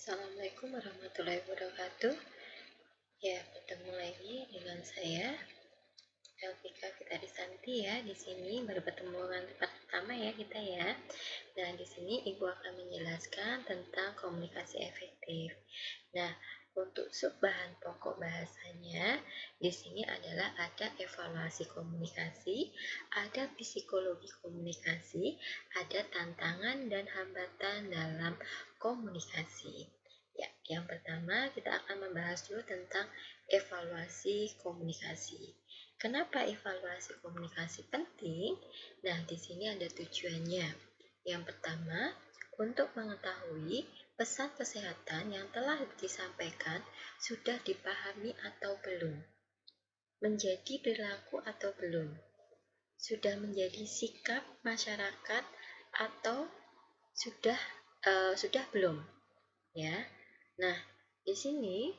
Assalamualaikum warahmatullahi wabarakatuh. Ya, bertemu lagi dengan saya, Elvika Fitarisanti ya. Di sini baru bertemu dengan tempat pertama ya kita ya. Nah, di sini Ibu akan menjelaskan tentang komunikasi efektif. Nah, untuk bahan pokok bahasanya di sini adalah ada evaluasi komunikasi, ada psikologi komunikasi, ada tantangan dan hambatan dalam komunikasi. Ya, yang pertama kita akan membahas dulu tentang evaluasi komunikasi. Kenapa evaluasi komunikasi penting? Nah, di sini ada tujuannya. Yang pertama, untuk mengetahui pesan kesehatan yang telah disampaikan sudah dipahami atau belum, menjadi perilaku atau belum, sudah menjadi sikap masyarakat atau sudah belum, ya. Nah, di sini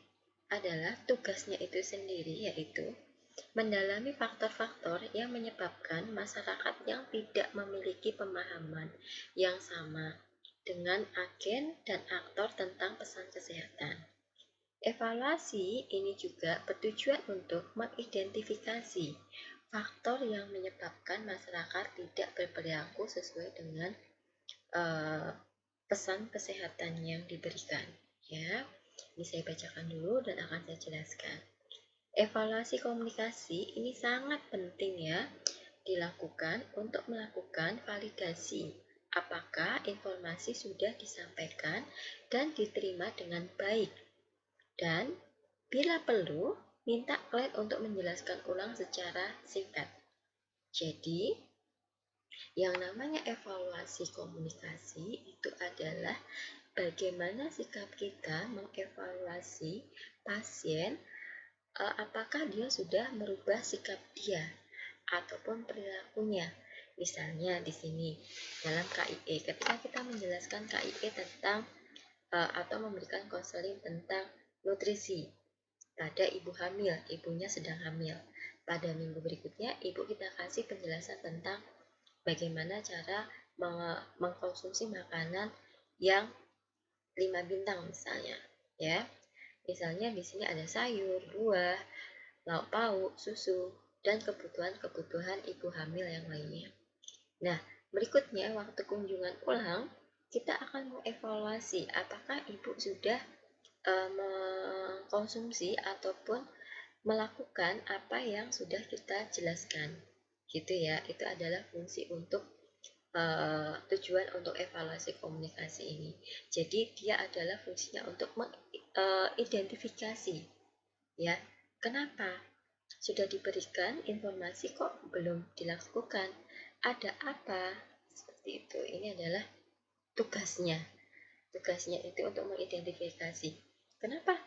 adalah tugasnya itu sendiri, yaitu mendalami faktor-faktor yang menyebabkan masyarakat yang tidak memiliki pemahaman yang sama dengan agen dan aktor tentang pesan kesehatan. Evaluasi ini juga bertujuan untuk mengidentifikasi faktor yang menyebabkan masyarakat tidak berperilaku sesuai dengan pesan kesehatan yang diberikan. Ya, ini saya bacakan dulu dan akan saya jelaskan. Evaluasi komunikasi ini sangat penting ya dilakukan untuk melakukan validasi apakah informasi sudah disampaikan dan diterima dengan baik, dan bila perlu minta klien untuk menjelaskan ulang secara singkat. Jadi yang namanya evaluasi komunikasi itu adalah bagaimana sikap kita mengevaluasi pasien, apakah dia sudah merubah sikap dia ataupun perilakunya. Misalnya di sini dalam KIE, ketika kita menjelaskan KIE tentang atau memberikan konseling tentang nutrisi pada ibu hamil, ibunya sedang hamil. Pada minggu berikutnya, ibu kita kasih penjelasan tentang bagaimana cara mengkonsumsi makanan yang 5 bintang misalnya, ya. Misalnya di sini ada sayur, buah, lauk pauk, susu, dan kebutuhan-kebutuhan ibu hamil yang lainnya. Nah, berikutnya waktu kunjungan ulang, kita akan mengevaluasi apakah ibu sudah mengkonsumsi ataupun melakukan apa yang sudah kita jelaskan. Gitu ya, itu adalah fungsi untuk tujuan untuk evaluasi komunikasi ini. Jadi dia adalah fungsinya untuk mengidentifikasi ya, kenapa sudah diberikan informasi kok belum dilakukan, ada apa, seperti itu. Ini adalah tugasnya itu untuk mengidentifikasi kenapa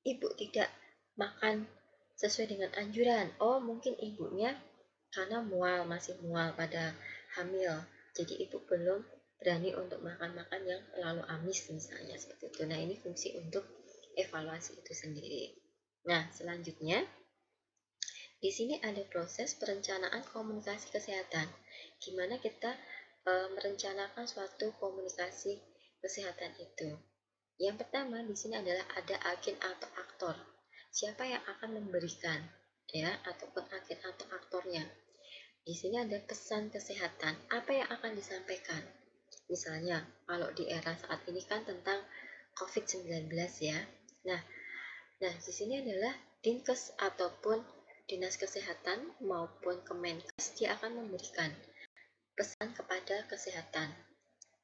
ibu tidak makan sesuai dengan anjuran. Oh, mungkin ibunya karena masih mual pada hamil, jadi ibu belum berani untuk makan yang terlalu amis misalnya, seperti itu. Nah, ini fungsi untuk evaluasi itu sendiri. Nah, selanjutnya di sini ada proses perencanaan komunikasi kesehatan. Gimana kita merencanakan suatu komunikasi kesehatan itu. Yang pertama di sini adalah ada agen atau aktor. Siapa yang akan memberikan ya, ataupun agen atau aktornya. Di sini ada pesan kesehatan. Apa yang akan disampaikan? Misalnya, kalau di era saat ini kan tentang COVID-19 ya. Nah, di sini adalah Dinkes ataupun Dinas Kesehatan maupun Kemenkes, dia akan memberikan pesan kepada kesehatan.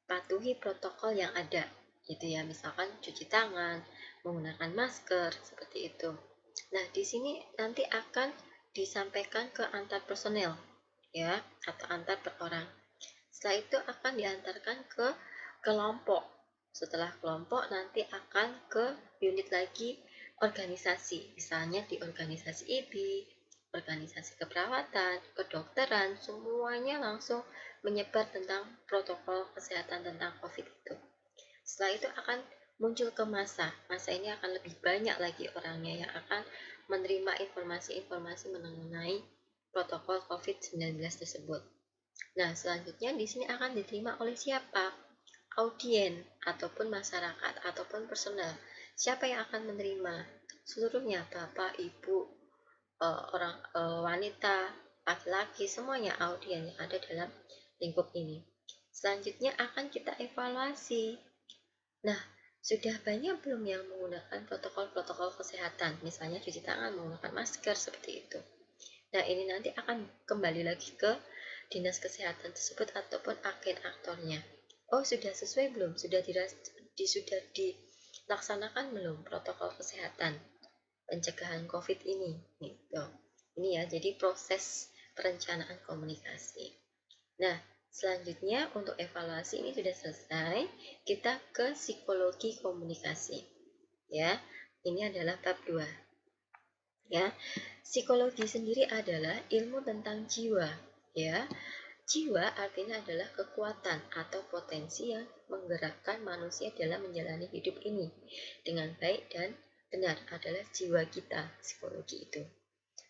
Patuhi protokol yang ada, gitu ya. Misalkan cuci tangan, menggunakan masker, seperti itu. Nah, di sini nanti akan disampaikan ke antar personel, ya, atau antar per orang. Setelah itu akan diantarkan ke kelompok. Setelah kelompok nanti akan ke unit lagi organisasi, misalnya di organisasi IB, organisasi keperawatan, kedokteran, semuanya langsung menyebar tentang protokol kesehatan tentang COVID itu. Setelah itu akan muncul ke massa ini akan lebih banyak lagi orangnya yang akan menerima informasi-informasi mengenai protokol COVID-19 tersebut. Nah, selanjutnya di sini akan diterima oleh siapa? audien ataupun masyarakat ataupun personal. Siapa yang akan menerima? Seluruhnya, bapak, ibu, wanita, laki-laki, semuanya audien yang ada dalam lingkup ini. Selanjutnya akan kita evaluasi. Nah, sudah banyak belum yang menggunakan protokol-protokol kesehatan, misalnya cuci tangan, menggunakan masker, seperti itu. Nah, ini nanti akan kembali lagi ke dinas kesehatan tersebut ataupun agen aktornya. Oh, sudah sesuai belum? Sudah dilaksanakan belum protokol kesehatan pencegahan COVID ini? Gitu. Ini ya, jadi proses perencanaan komunikasi. Nah, selanjutnya untuk evaluasi ini sudah selesai, kita ke psikologi komunikasi. Ya, ini adalah bab 2. Ya, psikologi sendiri adalah ilmu tentang jiwa. Ya, jiwa artinya adalah kekuatan atau potensi yang menggerakkan manusia dalam menjalani hidup ini dengan baik dan benar, adalah jiwa kita, psikologi itu.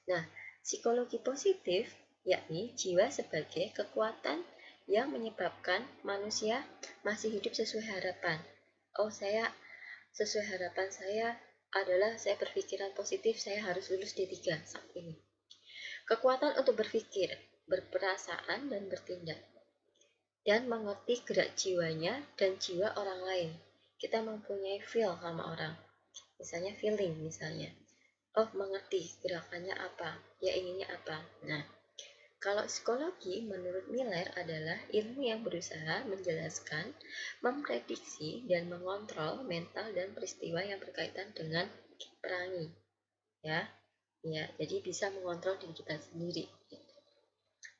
Nah, psikologi positif yakni jiwa sebagai kekuatan yang menyebabkan manusia masih hidup sesuai harapan. Oh, sesuai harapan saya adalah saya berpikiran positif, saya harus lulus D3 saat ini. Kekuatan untuk berpikir, berperasaan, dan bertindak. Dan mengerti gerak jiwanya dan jiwa orang lain. Kita mempunyai feel sama orang. Misalnya feeling misalnya. Oh, mengerti gerakannya apa, ya inginnya apa. Nah, kalau psikologi menurut Miller adalah ilmu yang berusaha menjelaskan, memprediksi, dan mengontrol mental dan peristiwa yang berkaitan dengan perangi. Ya, jadi bisa mengontrol diri kita sendiri.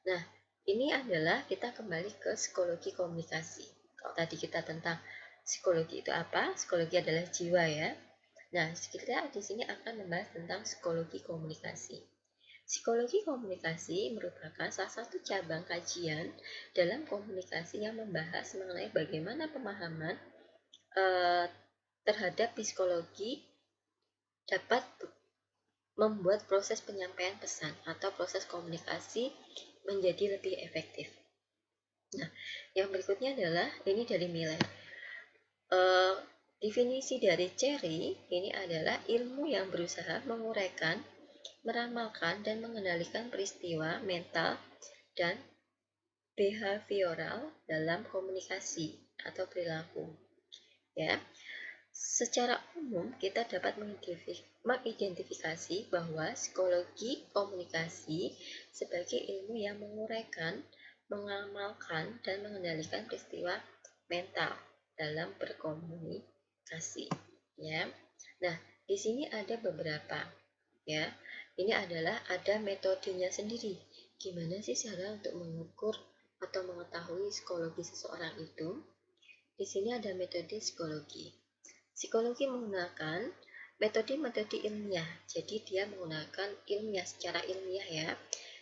Nah, ini adalah kita kembali ke psikologi komunikasi. Kalau tadi kita tentang psikologi itu apa? Psikologi adalah jiwa ya. Nah, kita di sini akan membahas tentang psikologi komunikasi. Psikologi komunikasi merupakan salah satu cabang kajian dalam komunikasi yang membahas mengenai bagaimana pemahaman terhadap psikologi dapat membuat proses penyampaian pesan atau proses komunikasi menjadi lebih efektif. Nah, yang berikutnya adalah ini dari Miller. Definisi dari Cherry ini adalah ilmu yang berusaha menguraikan, meramalkan, dan mengendalikan peristiwa mental dan behavioral dalam komunikasi atau perilaku. Ya, secara umum kita dapat mengidentifikasi bahwa psikologi komunikasi sebagai ilmu yang menguraikan, mengamalkan, dan mengendalikan peristiwa mental dalam berkomunikasi. Ya, nah di sini ada beberapa. Ya, ini adalah ada metodenya sendiri. Gimana sih cara untuk mengukur atau mengetahui psikologi seseorang itu? Di sini ada metode psikologi. Psikologi menggunakan metode-metode ilmiah. Jadi dia menggunakan ilmiah secara ilmiah ya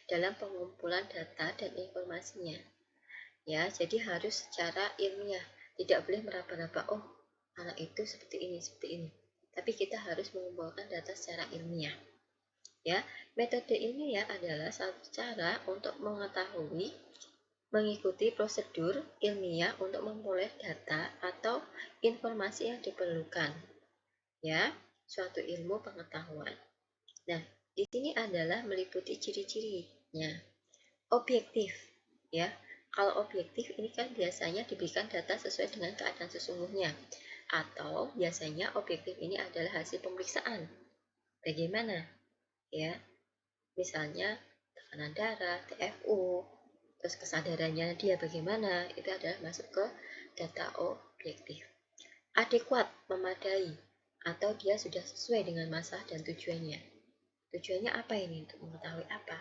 dalam pengumpulan data dan informasinya. Ya, jadi harus secara ilmiah. Tidak boleh meraba-raba, oh, anak itu seperti ini. Tapi kita harus mengumpulkan data secara ilmiah. Ya, metode ilmiah adalah satu cara untuk mengetahui, mengikuti prosedur ilmiah untuk memperoleh data atau informasi yang diperlukan. Ya, suatu ilmu pengetahuan. Nah, di sini adalah meliputi ciri-cirinya. Objektif, ya. Kalau objektif ini kan biasanya diberikan data sesuai dengan keadaan sesungguhnya. Atau biasanya objektif ini adalah hasil pemeriksaan. Bagaimana? Ya, misalnya tekanan darah, TFU, terus kesadarannya dia bagaimana, itu adalah masuk ke data objektif. Adekuat, memadai, atau dia sudah sesuai dengan masalah dan tujuannya. Tujuannya apa ini? Untuk mengetahui apa?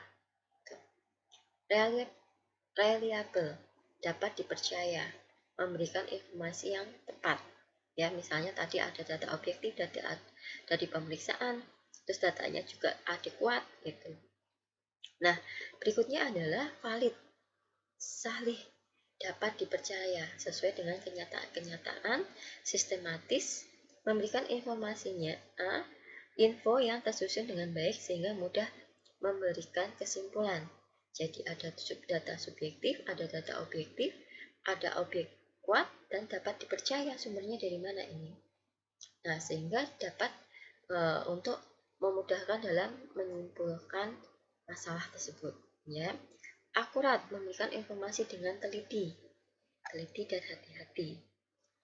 Reliable, dapat dipercaya, memberikan informasi yang tepat. Ya, misalnya tadi ada data objektif, data dari pemeriksaan, terus datanya juga adekuat gitu. Nah, berikutnya adalah valid, salih, dapat dipercaya, sesuai dengan kenyataan, sistematis, memberikan informasinya, info yang tersusun dengan baik sehingga mudah memberikan kesimpulan. Jadi ada data subjektif, ada data objektif, ada kuat dan dapat dipercaya sumbernya dari mana ini. Nah, sehingga dapat untuk memudahkan dalam menyimpulkan masalah tersebut, ya. Akurat, memberikan informasi dengan teliti dan hati-hati.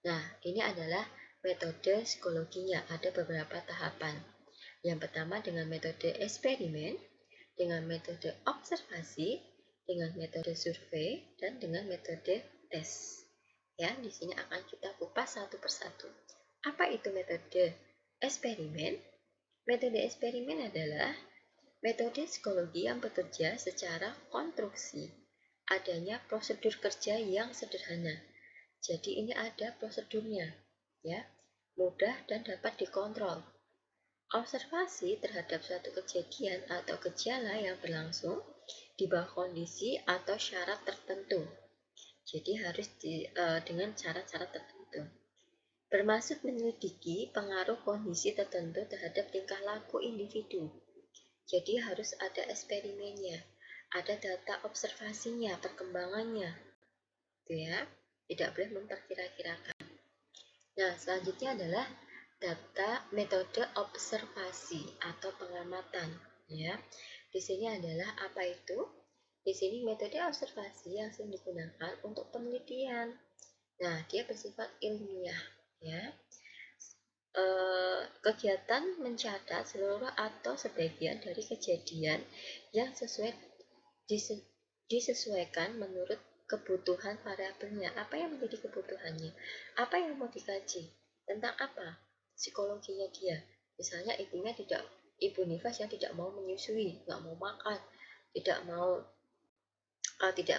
Nah, ini adalah metode psikologinya, ada beberapa tahapan. Yang pertama dengan metode eksperimen, dengan metode observasi, dengan metode survei, dan dengan metode tes. Ya, di sini akan kita kupas satu persatu. Apa itu metode eksperimen? Metode eksperimen adalah metode psikologi yang bekerja secara konstruksi. Adanya prosedur kerja yang sederhana. Jadi ini ada prosedurnya, ya, mudah dan dapat dikontrol. Observasi terhadap suatu kejadian atau gejala yang berlangsung di bawah kondisi atau syarat tertentu. Jadi harus dengan syarat-syarat tertentu. Bermaksud menyelidiki pengaruh kondisi tertentu terhadap tingkah laku individu. Jadi harus ada eksperimennya, ada data observasinya, perkembangannya, gitu ya. Tidak boleh memperkira-kirakan. Nah, selanjutnya adalah data metode observasi atau pengamatan, ya. Di sini adalah apa itu? Di sini metode observasi yang sering digunakan untuk penelitian. Nah, dia bersifat ilmiah, ya. Kegiatan mencatat seluruh atau sebagian dari kejadian yang disesuaikan menurut kebutuhan variabelnya. Apa yang menjadi kebutuhannya? Apa yang mau dikaji? Tentang apa? Psikologinya dia. Misalnya ibu nifas yang tidak mau menyusui, nggak mau makan, tidak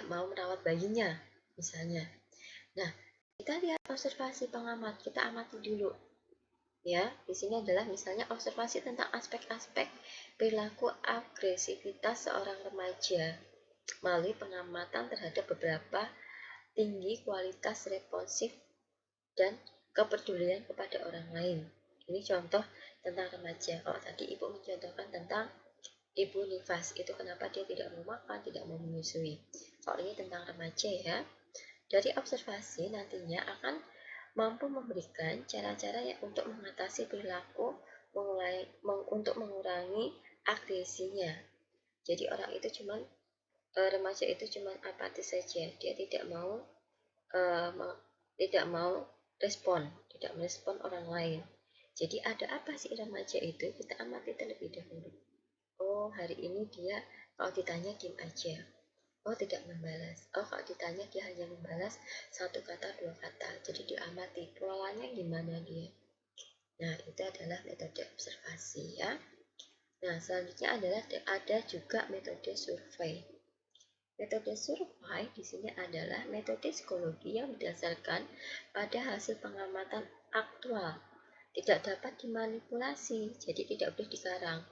mau merawat bayinya, misalnya. Nah, kita lihat observasi pengamat, kita amati dulu. Ya, di sini adalah misalnya observasi tentang aspek-aspek perilaku agresivitas seorang remaja melalui pengamatan terhadap beberapa tinggi kualitas responsif dan kepedulian kepada orang lain. Ini contoh tentang remaja. Kalau tadi ibu mencontohkan tentang ibu nifas, itu kenapa dia tidak mau makan, tidak mau menyusui. Kalau ini tentang remaja, ya. Dari observasi nantinya akan mampu memberikan cara-cara untuk mengatasi perilaku untuk mengurangi agresinya. Jadi remaja itu cuma apatis saja, dia tidak mau tidak merespon orang lain. Jadi ada apa sih remaja itu? Kita amati terlebih dahulu. Oh, hari ini dia kalau ditanya diam aja. Oh, tidak membalas. Oh, kalau ditanya dia hanya membalas satu kata, dua kata. Jadi diamati polanya gimana dia. Nah, itu adalah metode observasi, ya. Nah, selanjutnya adalah ada juga metode survei. Metode survei di sini adalah metode psikologi yang berdasarkan pada hasil pengamatan aktual. Tidak dapat dimanipulasi, jadi tidak boleh dikarang.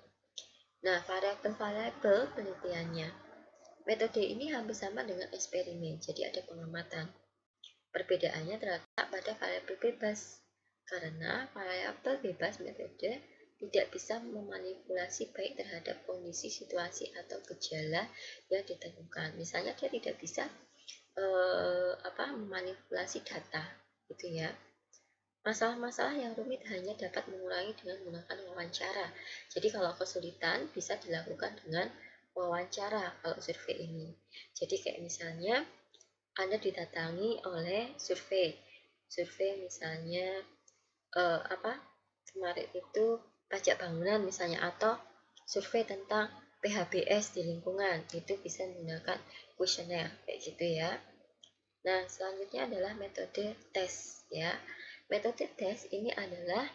Nah, variabel-variabel penelitiannya. Metode ini hampir sama dengan eksperimen, jadi ada pengamatan. Perbedaannya terletak pada variabel bebas, karena variabel bebas metode tidak bisa memanipulasi baik terhadap kondisi, situasi, atau gejala yang ditemukan. Misalnya dia tidak bisa memanipulasi data, gitu ya. Masalah-masalah yang rumit hanya dapat mengurangi dengan menggunakan wawancara. Jadi kalau kesulitan bisa dilakukan dengan wawancara kalau survei ini. Jadi kayak misalnya Anda didatangi oleh survei misalnya kemarin itu pajak bangunan misalnya, atau survei tentang PHBS di lingkungan, itu bisa menggunakan kuesioner kayak gitu, ya. Nah, selanjutnya adalah metode tes, ya. Metode tes ini adalah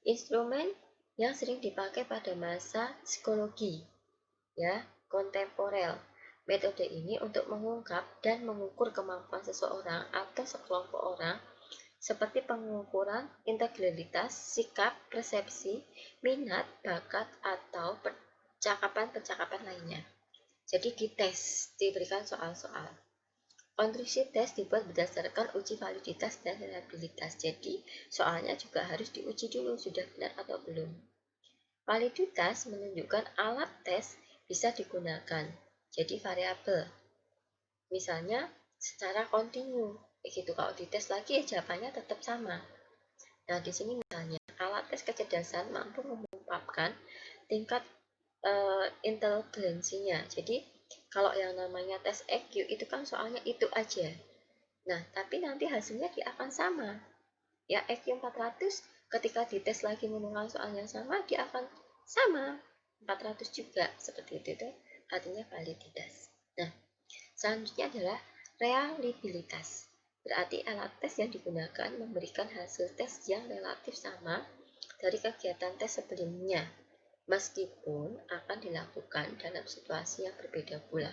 instrumen yang sering dipakai pada masa psikologi, ya, kontemporer. Metode ini untuk mengungkap dan mengukur kemampuan seseorang atau sekelompok orang, seperti pengukuran integritas, sikap, persepsi, minat, bakat, atau percakapan-percakapan lainnya. Jadi dites, diberikan soal-soal. Konstruksi tes dibuat berdasarkan uji validitas dan reliabilitas. Jadi soalnya juga harus diuji dulu sudah benar atau belum. Validitas menunjukkan alat tes bisa digunakan. Jadi variabel. Misalnya secara kontinu, Begitu kalau dites lagi ya jawabannya tetap sama. Nah, di sini misalnya alat tes kecerdasan mampu mengungkapkan tingkat inteligensinya. Jadi kalau yang namanya tes EQ itu kan soalnya itu aja. Nah, tapi nanti hasilnya dia akan sama. Ya, EQ 400 ketika dites lagi menemukan soal yang sama, dia akan sama 400 juga. Seperti itu artinya validitas. Nah, selanjutnya adalah reliabilitas. Berarti alat tes yang digunakan memberikan hasil tes yang relatif sama dari kegiatan tes sebelumnya, meskipun akan dilakukan dalam situasi yang berbeda pula.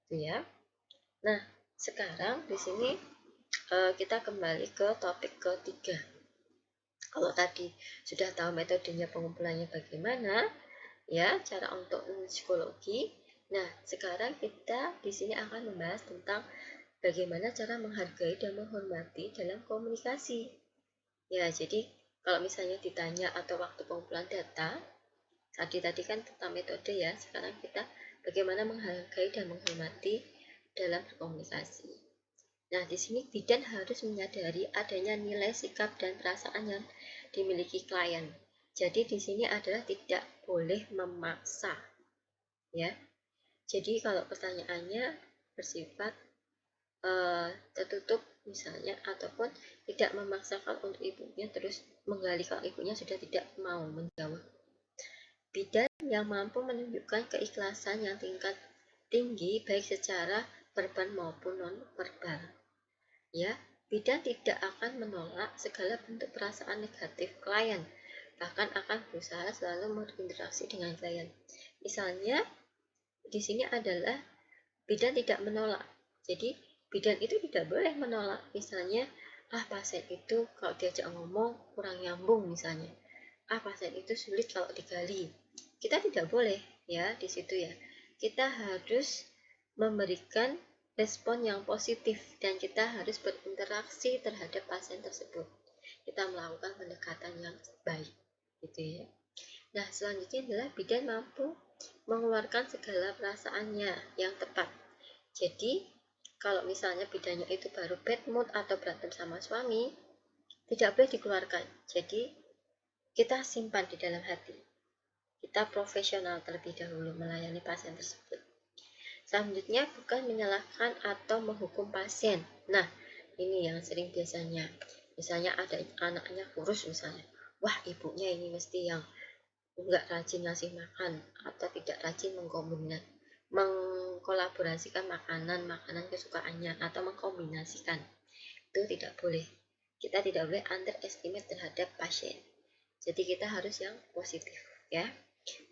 Itu ya. Nah, sekarang di sini kita kembali ke topik ketiga. Kalau tadi sudah tahu metodenya pengumpulannya bagaimana, ya, cara untuk psikologi. Nah, sekarang kita di sini akan membahas tentang bagaimana cara menghargai dan menghormati dalam komunikasi. Ya, jadi kalau misalnya ditanya atau waktu pengumpulan data, tadi kan tentang metode ya, sekarang kita bagaimana menghargai dan menghormati dalam berkomunikasi. Nah, di sini bidan harus menyadari adanya nilai sikap dan perasaan yang dimiliki klien. Jadi di sini adalah tidak boleh memaksa, ya. Jadi kalau pertanyaannya bersifat tertutup misalnya, ataupun tidak memaksakan untuk ibunya terus menggali kalau ibunya sudah tidak mau menjawab. Bidan yang mampu menunjukkan keikhlasan yang tingkat tinggi baik secara verbal maupun non verbal. Ya, bidan tidak akan menolak segala bentuk perasaan negatif klien, bahkan akan berusaha selalu berinteraksi dengan klien. Misalnya, di sini adalah bidan tidak menolak. Jadi, bidan itu tidak boleh menolak. Misalnya, pasien itu kalau diajak ngomong kurang nyambung misalnya. Pasien itu sulit kalau digali. Kita tidak boleh ya di situ ya. Kita harus memberikan respon yang positif dan kita harus berinteraksi terhadap pasien tersebut. Kita melakukan pendekatan yang baik, gitu ya. Nah, selanjutnya adalah bidan mampu mengeluarkan segala perasaannya yang tepat. Jadi, kalau misalnya bidannya itu baru bad mood atau berantem sama suami, tidak boleh dikeluarkan. Jadi, kita simpan di dalam hati. Kita profesional terlebih dahulu melayani pasien tersebut. Selanjutnya, bukan menyalahkan atau menghukum pasien. Nah, ini yang sering biasanya. Misalnya ada anaknya kurus misalnya. Wah, ibunya ini mesti yang enggak rajin ngasih makan atau tidak rajin mengkolaborasikan makanan kesukaannya atau mengkombinasikan. Itu tidak boleh. Kita tidak boleh underestimate terhadap pasien. Jadi kita harus yang positif, ya.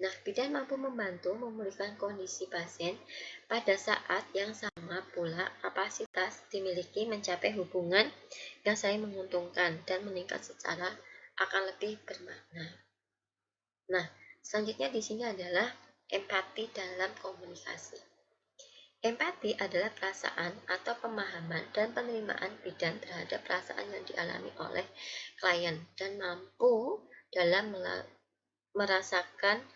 Nah, bidan mampu membantu memulihkan kondisi pasien pada saat yang sama pula kapasitas dimiliki mencapai hubungan yang saling menguntungkan dan meningkat secara akan lebih bermakna. Nah, selanjutnya di sini adalah empati dalam komunikasi. Empati adalah perasaan atau pemahaman dan penerimaan bidan terhadap perasaan yang dialami oleh klien dan mampu dalam merasakan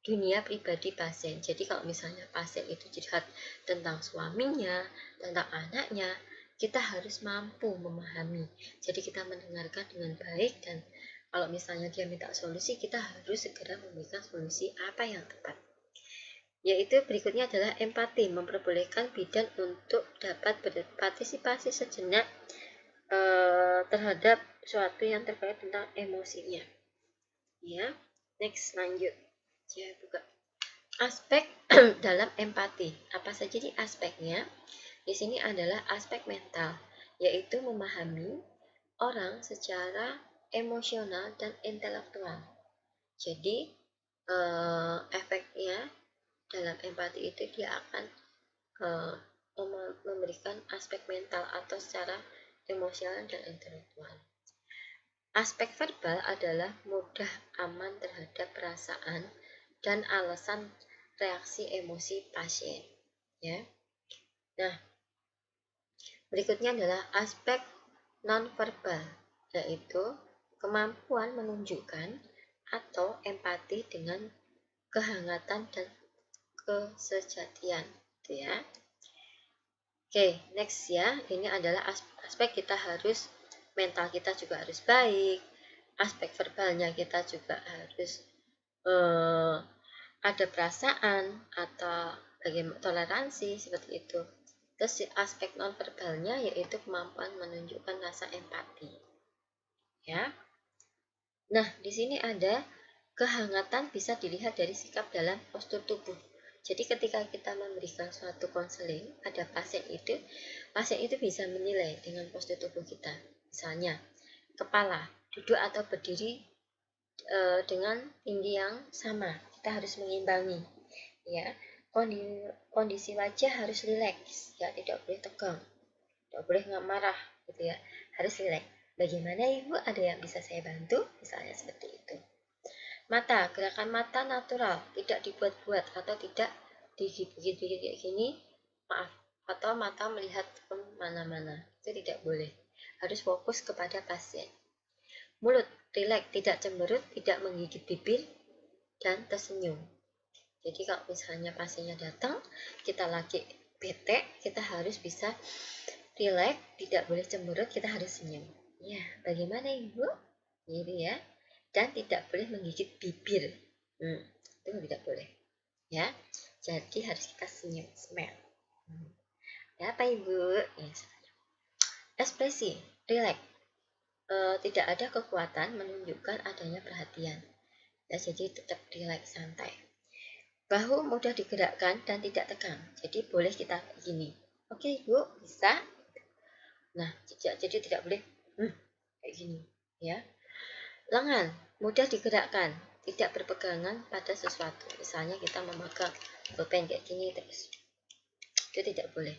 dunia pribadi pasien. Jadi kalau misalnya pasien itu curhat tentang suaminya, tentang anaknya, kita harus mampu memahami. Jadi kita mendengarkan dengan baik dan kalau misalnya dia minta solusi, kita harus segera memberikan solusi apa yang tepat. Yaitu berikutnya adalah empati, memperbolehkan bidan untuk dapat berpartisipasi sejenak terhadap suatu yang terkait tentang emosinya. Ya, next lanjut. Saya buka aspek dalam empati. Apa saja di aspeknya? Di sini adalah aspek mental, yaitu memahami orang secara emosional dan intelektual. Jadi efeknya dalam empati itu dia akan memberikan aspek mental atau secara emosional dan intelektual. Aspek verbal adalah mudah aman terhadap perasaan dan alasan reaksi emosi pasien. Ya. Nah, berikutnya adalah aspek nonverbal, yaitu kemampuan menunjukkan atau empati dengan kehangatan dan kesejatian, gitu ya. Oke, next ya. Ini adalah aspek kita harus, mental kita juga harus baik, aspek verbalnya kita juga harus ada perasaan atau bagaimana toleransi seperti itu. Terus aspek non verbalnya yaitu kemampuan menunjukkan rasa empati. Ya. Nah, di sini ada kehangatan bisa dilihat dari sikap dalam postur tubuh. Jadi ketika kita memberikan suatu konseling pada pasien itu bisa menilai dengan postur tubuh kita. Misalnya, kepala duduk atau berdiri dengan tinggi yang sama. Kita harus mengimbangi, ya. Kondisi wajah harus rileks, ya, tidak boleh tegang, tidak boleh nggak marah, gitu ya. Harus rileks. Bagaimana Ibu? Ada yang bisa saya bantu? Misalnya seperti itu. Mata, gerakan mata natural, tidak dibuat-buat atau tidak digigit-gigit kayak gini, maaf, atau mata melihat kemana-mana, itu tidak boleh. Harus fokus kepada pasien. Mulut, rileks, tidak cemberut, tidak menggigit bibir, dan tersenyum. Jadi kalau misalnya pasiennya datang, kita lagi bete, kita harus bisa rileks, tidak boleh cemberut, kita harus senyum. Ya, bagaimana Ibu? Gitu ya. Dan tidak boleh menggigit bibir. Itu tidak boleh. Ya, jadi harus kita senyum, smile. Ya, apa Ibu? Ya, ekspresi, rileks. Tidak ada kekuatan menunjukkan adanya perhatian. Ya, jadi tetap rileks, santai. Bahu mudah digerakkan dan tidak tegang. Jadi boleh kita begini. Oke, Ibu, bisa. Nah, jadi tidak boleh kayak gini, ya. Lengan mudah digerakkan, tidak berpegangan pada sesuatu. Misalnya kita memegang pulpen kayak gini terus. Itu tidak boleh.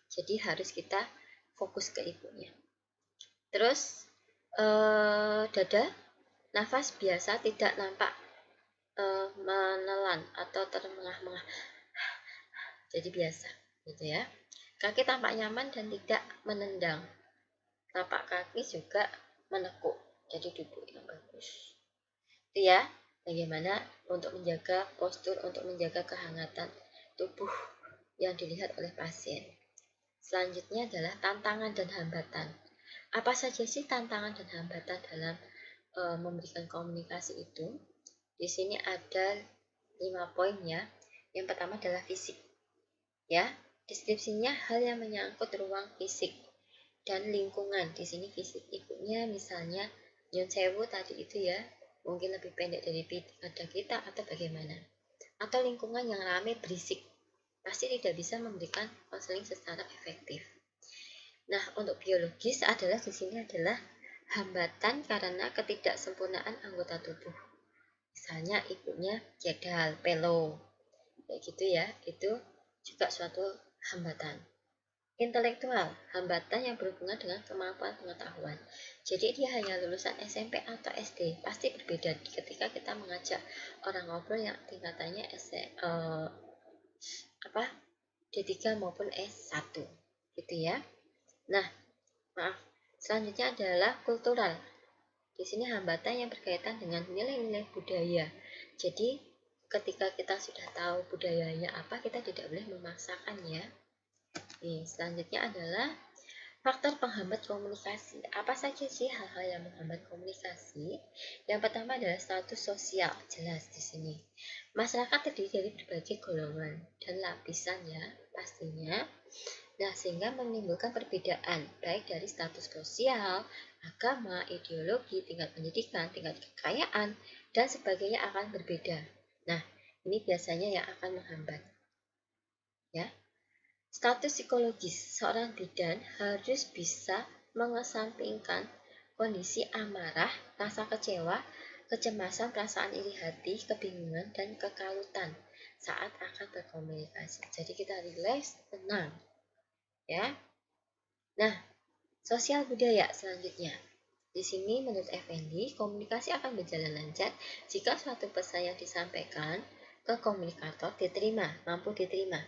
Jadi harus kita fokus ke ibunya. Terus dada, nafas biasa, tidak nampak menelan atau terengah-engah. Jadi biasa, gitu ya. Kaki tampak nyaman dan tidak menendang. Tapak kaki juga menekuk. Jadi duduk yang bagus. Itu ya, bagaimana untuk menjaga postur, untuk menjaga kehangatan tubuh yang dilihat oleh pasien. Selanjutnya adalah tantangan dan hambatan. Apa saja sih tantangan dan hambatan dalam memberikan komunikasi itu? Di sini ada 5 poin ya. Yang pertama adalah fisik. Ya, deskripsinya hal yang menyangkut ruang fisik dan lingkungan. Di sini fisik ibunya misalnya Nyun Sewu tadi itu ya, mungkin lebih pendek dari pada kita atau bagaimana. Atau lingkungan yang ramai berisik. Pasti tidak bisa memberikan konseling secara efektif. Nah, untuk biologis adalah di sini adalah hambatan karena ketidaksempurnaan anggota tubuh. Misalnya ibunya jedal, pelo, kayak gitu ya, itu juga suatu hambatan. Intelektual, hambatan yang berhubungan dengan kemampuan pengetahuan. Jadi dia hanya lulusan SMP atau SD, pasti berbeda ketika kita mengajak orang ngobrol yang tingkatannya D3 maupun S1, gitu ya. Nah, maaf. Selanjutnya adalah kultural. Di sini hambatan yang berkaitan dengan nilai-nilai budaya. Jadi, ketika kita sudah tahu budayanya apa, kita tidak boleh memaksakannya. Selanjutnya adalah faktor penghambat komunikasi. Apa saja sih hal-hal yang menghambat komunikasi? Yang pertama adalah status sosial, jelas di sini. Masyarakat terdiri dari berbagai golongan dan lapisan ya, pastinya. Nah, sehingga menimbulkan perbedaan, baik dari status sosial, agama, ideologi, tingkat pendidikan, tingkat kekayaan, dan sebagainya akan berbeda. Nah, ini biasanya yang akan menghambat. Ya, status psikologis, seorang bidan harus bisa mengesampingkan kondisi amarah, rasa kecewa, kecemasan, perasaan iri hati, kebingungan, dan kekalutan saat akan berkomunikasi. Jadi kita rileks, tenang. Ya. Nah, sosial budaya selanjutnya. Di sini menurut Effendi, komunikasi akan berjalan lancar jika suatu pesan yang disampaikan ke komunikator mampu diterima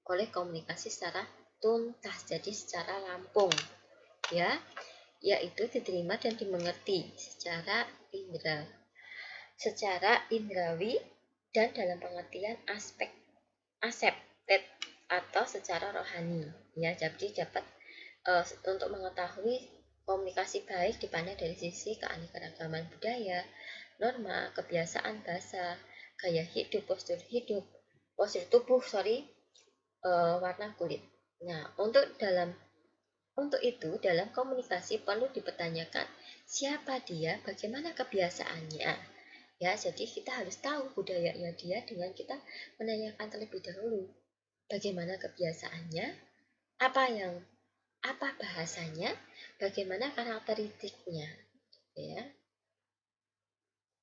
oleh komunikasi secara tuntas, jadi secara rampung, ya, yaitu diterima dan dimengerti secara indrawi dan dalam pengertian asepted atau secara rohani. Ya, jadi dapat untuk mengetahui komunikasi baik dipandang dari sisi keanekaragaman budaya, norma, kebiasaan bahasa, gaya hidup, postur tubuh, warna kulit. Nah, untuk itu dalam komunikasi perlu dipertanyakan siapa dia, bagaimana kebiasaannya. Ya, jadi kita harus tahu budayanya dia dengan kita menanyakan terlebih dahulu bagaimana kebiasaannya, apa bahasanya, bagaimana karakteristiknya, ya.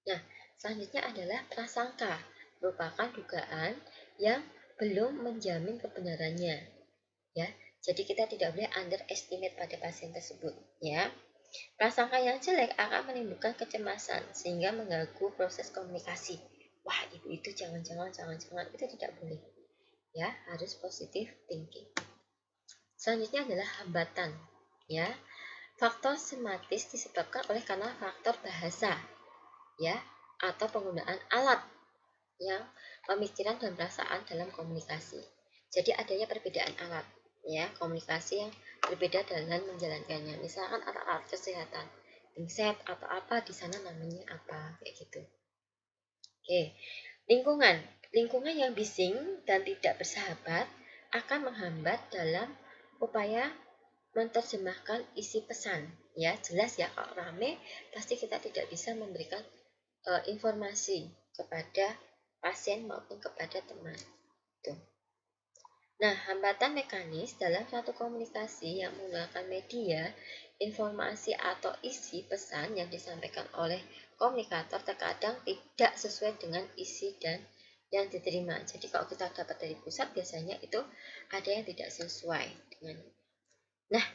Nah, selanjutnya adalah prasangka, merupakan dugaan yang belum menjamin kebenarannya, ya. Jadi kita tidak boleh underestimate pada pasien tersebut, ya. Prasangka yang jelek akan menimbulkan kecemasan sehingga mengganggu proses komunikasi. Wah, itu jangan-jangan itu tidak boleh, ya. Harus positive thinking. Selanjutnya adalah hambatan, ya. Faktor sematis disebabkan oleh karena faktor bahasa, ya, atau penggunaan alat yang pemikiran dan perasaan dalam komunikasi. Jadi adanya perbedaan alat, ya, komunikasi yang berbeda dalam menjalankannya. Misalkan alat-alat kesehatan, pinset atau apa di sana namanya apa, kayak gitu. Oke, lingkungan yang bising dan tidak bersahabat akan menghambat dalam upaya menerjemahkan isi pesan. Ya, jelas ya, kalau rame pasti kita tidak bisa memberikan informasi kepada pasien maupun kepada teman. Tuh. Nah, hambatan mekanis dalam suatu komunikasi yang menggunakan media, informasi atau isi pesan yang disampaikan oleh komunikator terkadang tidak sesuai dengan isi dan yang diterima. Jadi kalau kita dapat dari pusat biasanya itu ada yang tidak sesuai dengan. Nah,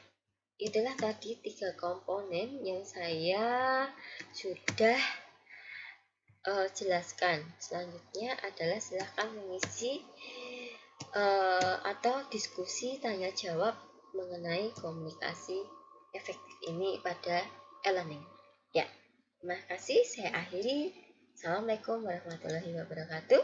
itulah tadi 3 komponen yang saya sudah jelaskan. Selanjutnya adalah silahkan mengisi atau diskusi tanya jawab mengenai komunikasi efektif ini pada e-learning. Ya, terima kasih. Saya akhiri. Assalamualaikum warahmatullahi wabarakatuh.